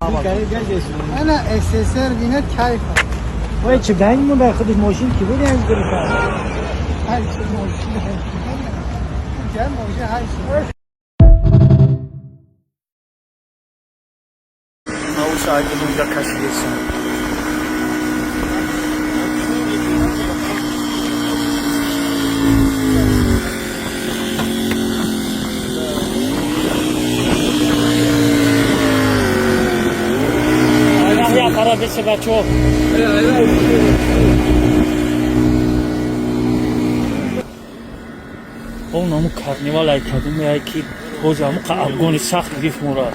انا اکسسر بینه کیف وای چه گنگ مونده خودش ماشین کی بود از گرفت هر چه ماشین جمع ماشین هر چه او ساعت اونجا کشیدیم بچه بچه اون همون کرنیوال ای کدومی ای که توز همون افغانی سخت گرفت مورا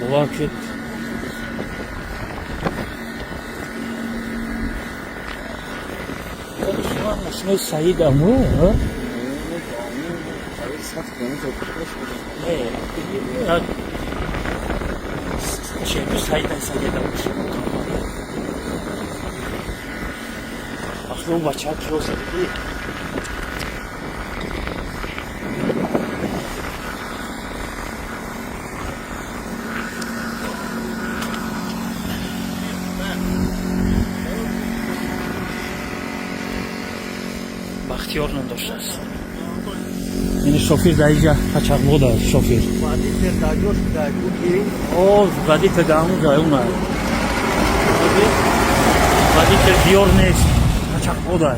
باور کرد شما ماشین سعید همون چه سعید همون اون بچه ها کیلو زدی بختیار نداشته است این شوفیر در اینجا قچق بوده شوفیر ودی تر دامو جای اونه ودی تر دیار نیست قچق بوده